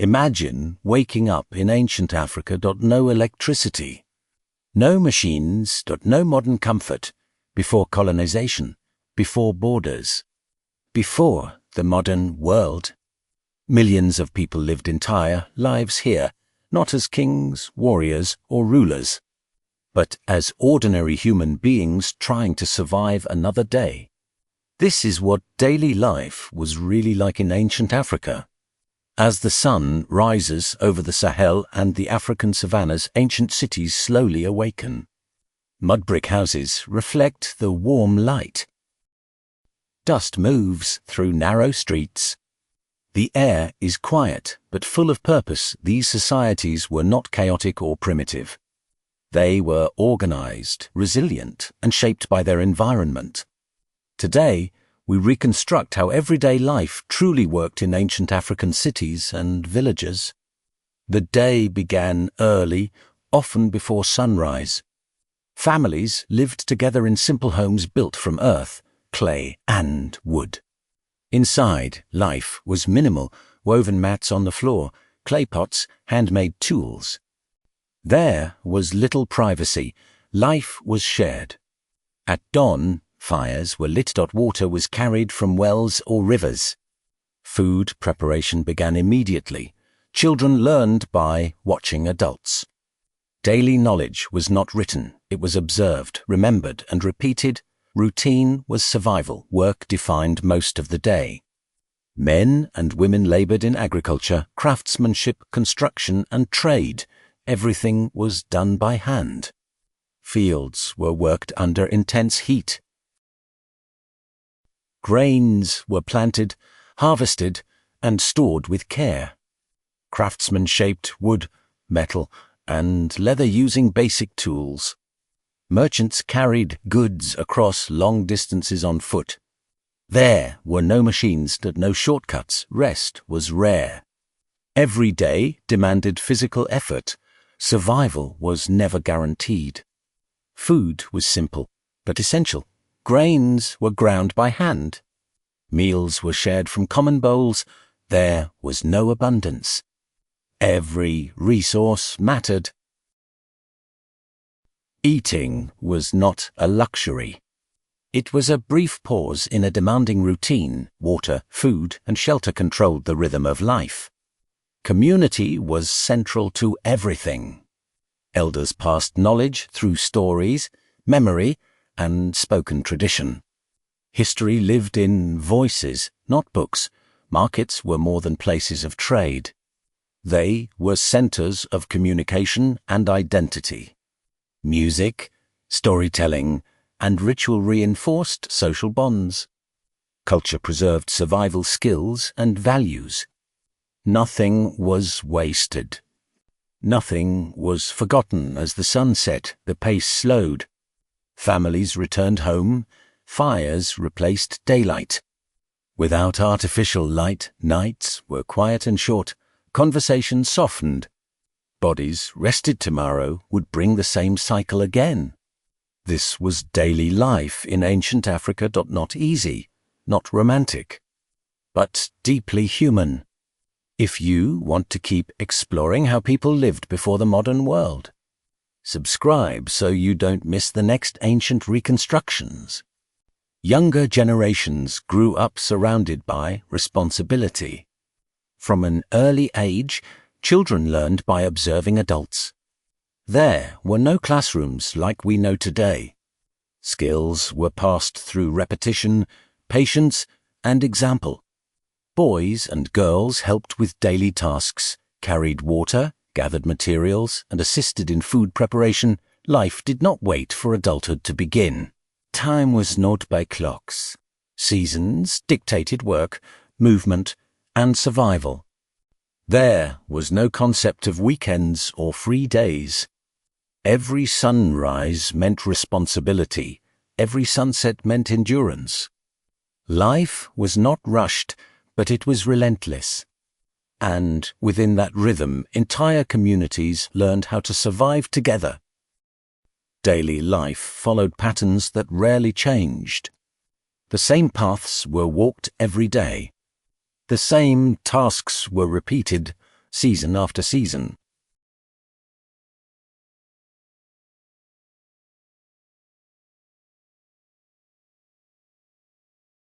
Imagine waking up in ancient Africa. No electricity, no machines, no modern comfort, before colonization, before borders, before the modern world. Millions of people lived entire lives here, not as kings, warriors, or rulers, but as ordinary human beings trying to survive another day. This is what daily life was really like in ancient Africa. As the sun rises over the Sahel and the African savannas, ancient cities slowly awaken. Mud brick houses reflect the warm light. Dust moves through narrow streets. The air is quiet, but full of purpose. These societies were not chaotic or primitive. They were organized, resilient, and shaped by their environment. Today, we reconstruct how everyday life truly worked in ancient African cities and villages. The day began early, often before sunrise. Families lived together in simple homes built from earth, clay, and wood. Inside, life was minimal, woven mats on the floor, clay pots, handmade tools. There was little privacy. Life was shared. At dawn, fires were lit. Water was carried from wells or rivers. Food preparation began immediately. Children learned by watching adults. Daily knowledge was not written. It was observed, remembered, and repeated. Routine was survival. Work defined most of the day. Men and women labored in agriculture, craftsmanship, construction, and trade. Everything was done by hand. Fields were worked under intense heat. Grains were planted, harvested, and stored with care. Craftsmen shaped wood, metal, and leather using basic tools. Merchants carried goods across long distances on foot. There were no machines, no shortcuts. Rest was rare. Every day demanded physical effort. Survival was never guaranteed. Food was simple, but essential. Grains were ground by hand. Meals were shared from common bowls. There was no abundance. Every resource mattered. Eating was not a luxury. It was a brief pause in a demanding routine. Water, food, and shelter controlled the rhythm of life. Community was central to everything. Elders passed knowledge through stories, memory, and spoken tradition. History lived in voices, not books. Markets were more than places of trade. They were centers of communication and identity. Music, storytelling, and ritual reinforced social bonds. Culture preserved survival skills and values. Nothing was wasted. Nothing was forgotten. As the sun set, the pace slowed. Families returned home. Fires replaced daylight. Without artificial light, nights were quiet and short. Conversation softened. Bodies rested tomorrow would bring the same cycle again. This was daily life in ancient Africa. Not easy, not romantic, but deeply human. If you want to keep exploring how people lived before the modern world, subscribe so you don't miss the next ancient reconstructions. Younger generations grew up surrounded by responsibility. From an early age, children learned by observing adults. There were no classrooms like we know today. Skills were passed through repetition, patience, and example. Boys and girls helped with daily tasks, carried water, gathered materials, and assisted in food preparation. Life did not wait for adulthood to begin. Time was not by clocks. Seasons dictated work, movement, and survival. There was no concept of weekends or free days. Every sunrise meant responsibility. Every sunset meant endurance. Life was not rushed, but it was relentless. And within that rhythm, entire communities learned how to survive together. Daily life followed patterns that rarely changed. The same paths were walked every day. The same tasks were repeated, season after season.